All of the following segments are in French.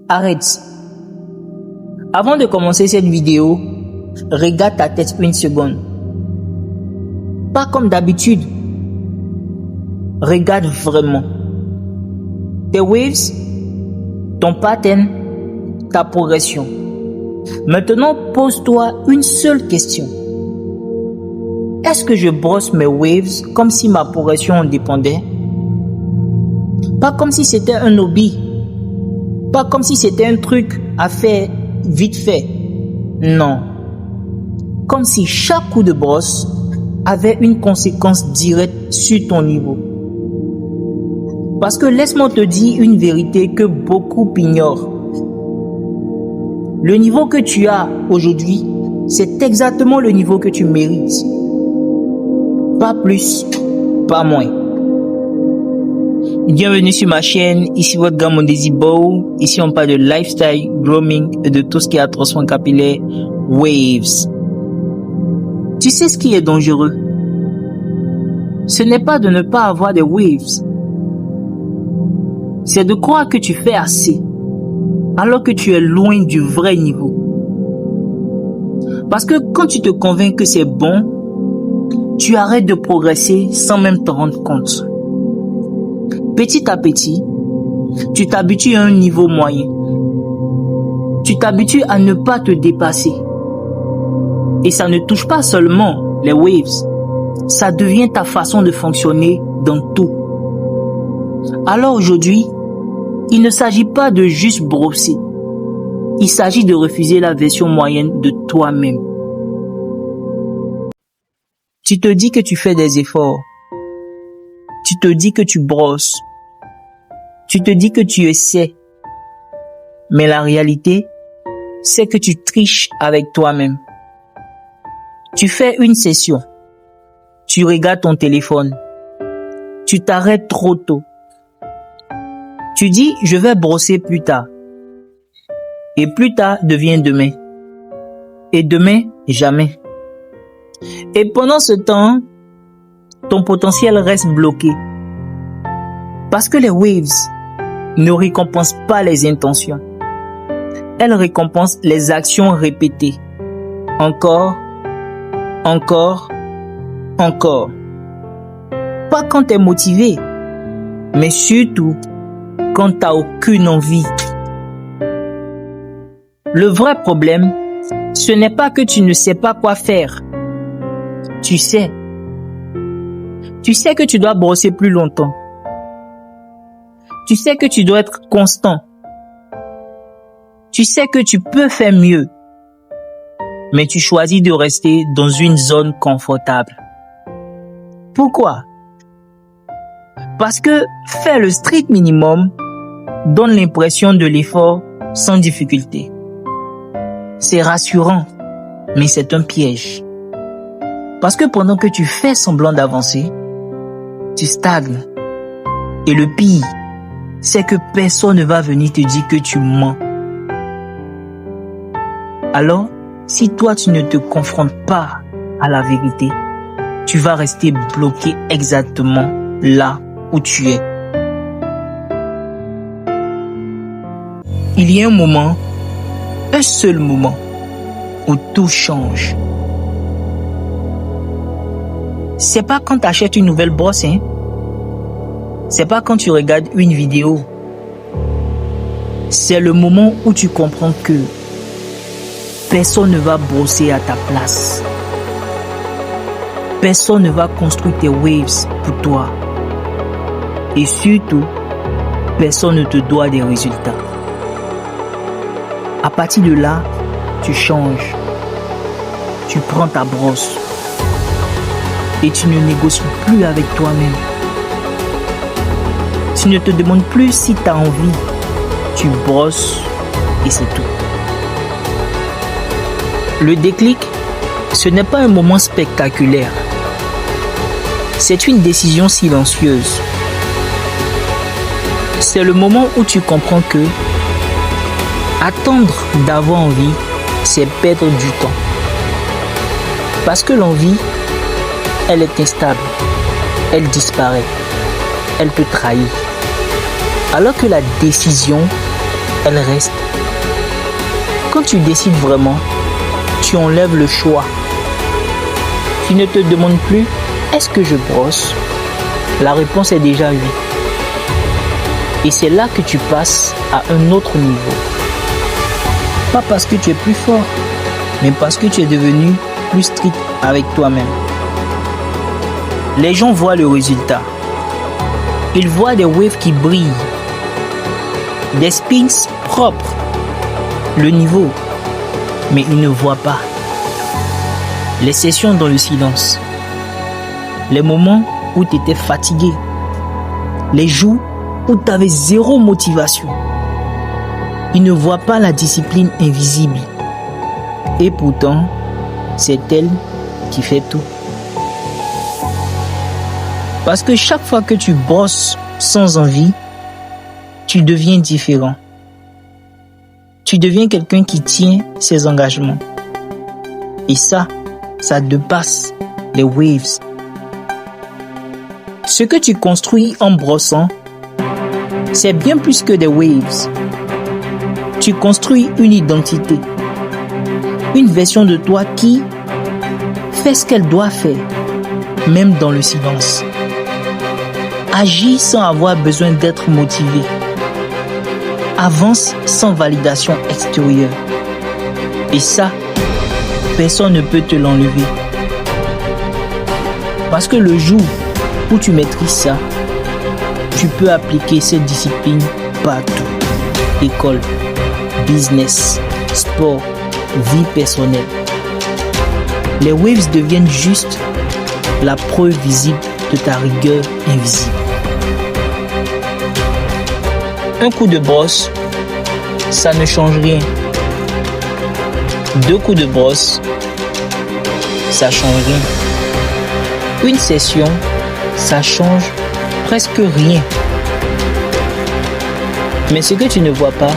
Arrête. Avant de commencer cette vidéo, regarde ta tête une seconde. Pas comme d'habitude. Regarde vraiment. Tes waves, ton pattern, ta progression. Maintenant, pose-toi une seule question. Est-ce que je brosse mes waves comme si ma progression en dépendait? Pas comme si c'était un hobby. Pas comme si c'était un truc à faire vite fait. Non. Comme si chaque coup de brosse avait une conséquence directe sur ton niveau. Parce que laisse-moi te dire une vérité que beaucoup ignorent. Le niveau que tu as aujourd'hui, c'est exactement le niveau que tu mérites. Pas plus, pas moins. Bienvenue sur ma chaîne, ici votre gars Mondesi Bow. Ici on parle de lifestyle, grooming et de tout ce qui est transformation capillaire, waves. Tu sais ce qui est dangereux? Ce n'est pas de ne pas avoir des waves. C'est de croire que tu fais assez, alors que tu es loin du vrai niveau. Parce que quand tu te convaincs que c'est bon, tu arrêtes de progresser sans même t'en rendre compte. Petit à petit, tu t'habitues à un niveau moyen. Tu t'habitues à ne pas te dépasser. Et ça ne touche pas seulement les waves. Ça devient ta façon de fonctionner dans tout. Alors aujourd'hui, il ne s'agit pas de juste brosser. Il s'agit de refuser la version moyenne de toi-même. Tu te dis que tu fais des efforts. Tu te dis que tu brosses. Tu te dis que tu essaies. Mais la réalité, c'est que tu triches avec toi-même. Tu fais une session. Tu regardes ton téléphone. Tu t'arrêtes trop tôt. Tu dis, je vais brosser plus tard. Et plus tard devient demain. Et demain, jamais. Et pendant ce temps, ton potentiel reste bloqué. Parce que les waves ne récompensent pas les intentions. Elles récompensent les actions répétées. Encore, encore, encore. Pas quand tu es motivé, mais surtout quand tu n'as aucune envie. Le vrai problème, ce n'est pas que tu ne sais pas quoi faire. Tu sais. Tu sais que tu dois brosser plus longtemps. Tu sais que tu dois être constant. Tu sais que tu peux faire mieux. Mais tu choisis de rester dans une zone confortable. Pourquoi? Parce que faire le strict minimum donne l'impression de l'effort sans difficulté. C'est rassurant, mais c'est un piège. Parce que pendant que tu fais semblant d'avancer, tu stagnes. Et le pire, c'est que personne ne va venir te dire que tu mens. Alors, si toi tu ne te confrontes pas à la vérité, tu vas rester bloqué exactement là où tu es. Il y a un moment, un seul moment, où tout change. C'est pas quand tu achètes une nouvelle brosse, hein. C'est pas quand tu regardes une vidéo. C'est le moment où tu comprends que personne ne va brosser à ta place. Personne ne va construire tes waves pour toi. Et surtout, personne ne te doit des résultats. À partir de là, tu changes. Tu prends ta brosse. Et tu ne négocies plus avec toi-même. Tu ne te demandes plus si tu as envie. Tu brosses et c'est tout. Le déclic, ce n'est pas un moment spectaculaire. C'est une décision silencieuse. C'est le moment où tu comprends que attendre d'avoir envie, c'est perdre du temps. Parce que l'envie, elle est instable, elle disparaît, elle peut trahir. Alors que la décision, elle reste. Quand tu décides vraiment, tu enlèves le choix. Tu ne te demandes plus, est-ce que je brosse? La réponse est déjà oui. Et c'est là que tu passes à un autre niveau. Pas parce que tu es plus fort, mais parce que tu es devenu plus strict avec toi-même. Les gens voient le résultat. Ils voient des waves qui brillent, des spins propres, le niveau, mais ils ne voient pas les sessions dans le silence, les moments où tu étais fatigué, les jours où tu avais zéro motivation. Ils ne voient pas la discipline invisible. Et pourtant, c'est elle qui fait tout. Parce que chaque fois que tu bosses sans envie, tu deviens différent. Tu deviens quelqu'un qui tient ses engagements. Et ça dépasse les waves. Ce que tu construis en brossant, c'est bien plus que des waves. Tu construis une identité, une version de toi qui fait ce qu'elle doit faire, même dans le silence. Agis sans avoir besoin d'être motivé. Avance sans validation extérieure. Et ça, personne ne peut te l'enlever. Parce que le jour où tu maîtrises ça, tu peux appliquer cette discipline partout. École, business, sport, vie personnelle. Les waves deviennent juste la preuve visible de ta rigueur invisible. Un coup de brosse, ça ne change rien. 2 coups de brosse, ça change rien. Une session, ça change presque rien. Mais ce que tu ne vois pas,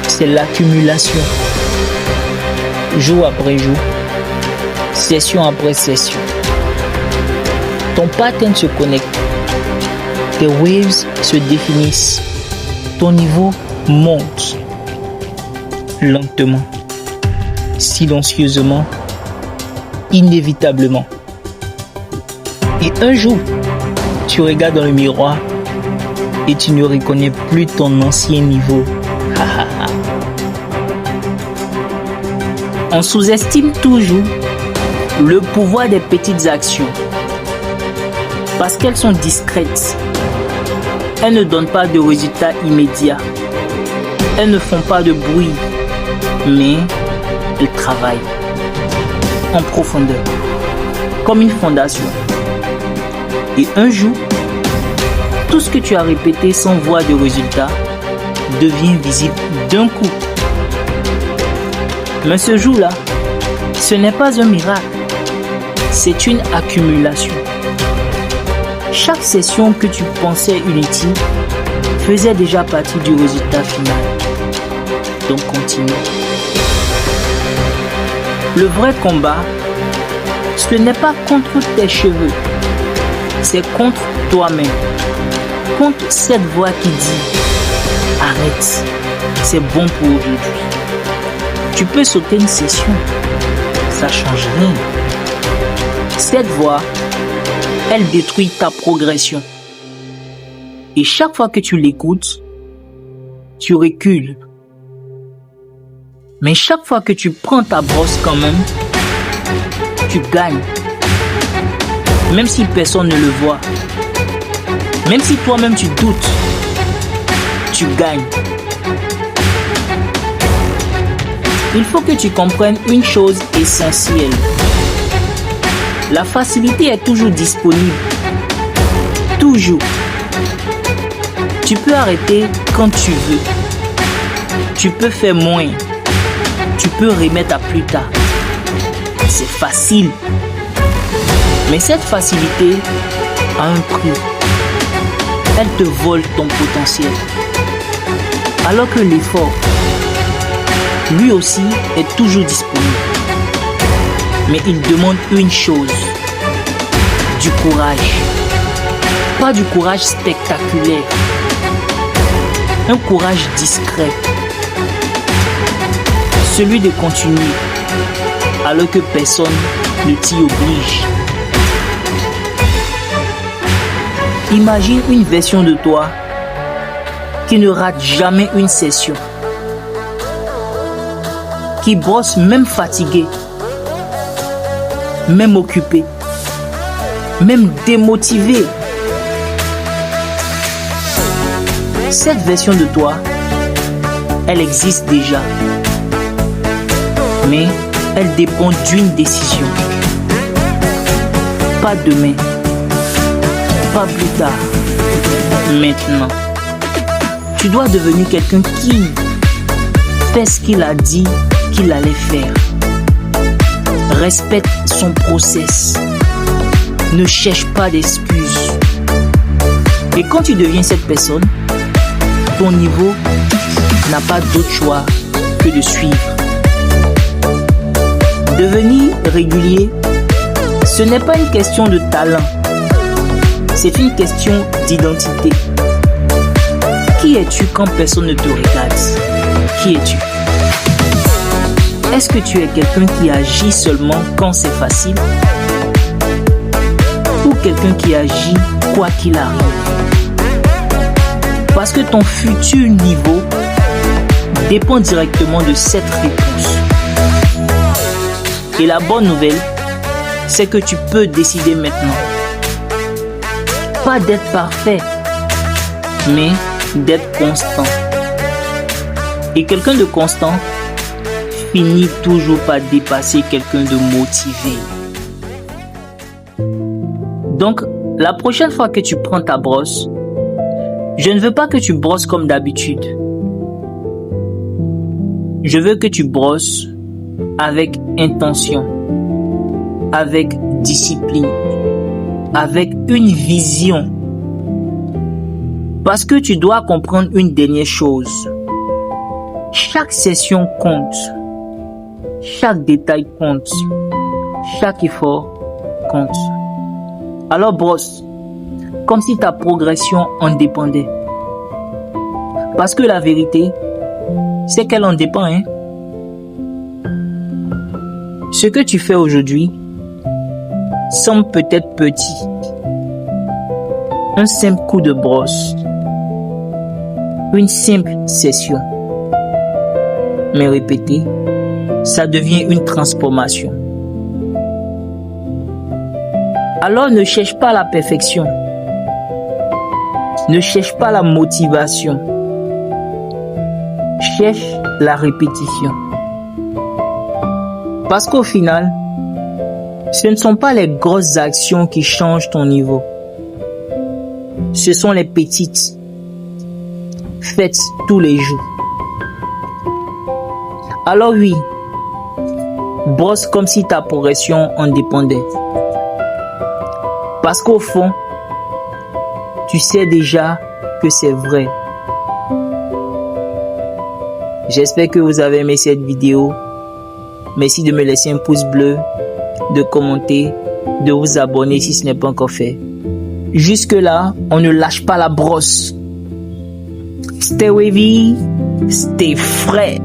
c'est l'accumulation. Jour après jour, session après session. Ton pattern se connecte. Tes waves se définissent. Ton niveau monte. Lentement. Silencieusement. Inévitablement. Et un jour, tu regardes dans le miroir et tu ne reconnais plus ton ancien niveau. On sous-estime toujours le pouvoir des petites actions parce qu'elles sont discrètes. Elles ne donnent pas de résultats immédiats. Elles ne font pas de bruit, mais elles travaillent en profondeur, comme une fondation. Et un jour, tout ce que tu as répété sans voir de résultat devient visible d'un coup. Mais ce jour-là, ce n'est pas un miracle, c'est une accumulation. Chaque session que tu pensais inutile faisait déjà partie du résultat final. Donc continue. Le vrai combat, ce n'est pas contre tes cheveux, c'est contre toi-même. Contre cette voix qui dit « Arrête, c'est bon pour aujourd'hui ». Tu peux sauter une session, ça ne change rien. Cette voix, elle détruit ta progression. Et chaque fois que tu l'écoutes, tu recules. Mais chaque fois que tu prends ta brosse quand même, tu gagnes. Même si personne ne le voit. Même si toi-même tu doutes, tu gagnes. Il faut que tu comprennes une chose essentielle. La facilité est toujours disponible. Toujours. Tu peux arrêter quand tu veux. Tu peux faire moins. Tu peux remettre à plus tard. C'est facile. Mais cette facilité a un prix. Elle te vole ton potentiel. Alors que l'effort, lui aussi, est toujours disponible. Mais il demande une chose, du courage. Pas du courage spectaculaire. un courage discret, celui de continuer alors que personne ne t'y oblige. Imagine une version de toi qui ne rate jamais une session, qui brosse même fatigué, même occupé, même démotivé. Cette version de toi, elle existe déjà, mais elle dépend d'une décision. Pas demain, pas plus tard, maintenant. Tu dois devenir quelqu'un qui fait ce qu'il a dit qu'il allait faire. Respecte son process. Ne cherche pas d'excuses. Et quand tu deviens cette personne, ton niveau n'a pas d'autre choix que de suivre. Devenir régulier, ce n'est pas une question de talent. C'est une question d'identité. Qui es-tu quand personne ne te regarde? Qui es-tu? Est-ce que tu es quelqu'un qui agit seulement quand c'est facile? Ou quelqu'un qui agit quoi qu'il arrive? Parce que ton futur niveau dépend directement de cette réponse. Et la bonne nouvelle, c'est que tu peux décider maintenant. Pas d'être parfait, mais d'être constant. Et quelqu'un de constant finit toujours par dépasser quelqu'un de motivé. Donc, la prochaine fois que tu prends ta brosse, je ne veux pas que tu brosses comme d'habitude. Je veux que tu brosses avec intention, avec discipline, avec une vision. Parce que tu dois comprendre une dernière chose. Chaque session compte. Chaque détail compte. Chaque effort compte. Alors brosse, comme si ta progression en dépendait. Parce que la vérité, c'est qu'elle en dépend, hein. Ce que tu fais aujourd'hui semble peut-être petit. Un simple coup de brosse. Une simple session. Mais répéter, ça devient une transformation. Alors ne cherche pas la perfection. Ne cherche pas la motivation. Cherche la répétition. Parce qu'au final, ce ne sont pas les grosses actions qui changent ton niveau. Ce sont les petites, faites tous les jours. Alors oui, brosse comme si ta progression en dépendait. Parce qu'au fond, tu sais déjà que c'est vrai. J'espère que vous avez aimé cette vidéo. Merci de me laisser un pouce bleu, de commenter, de vous abonner si ce n'est pas encore fait. Jusque là, on ne lâche pas la brosse. Stay wavy, stay frais.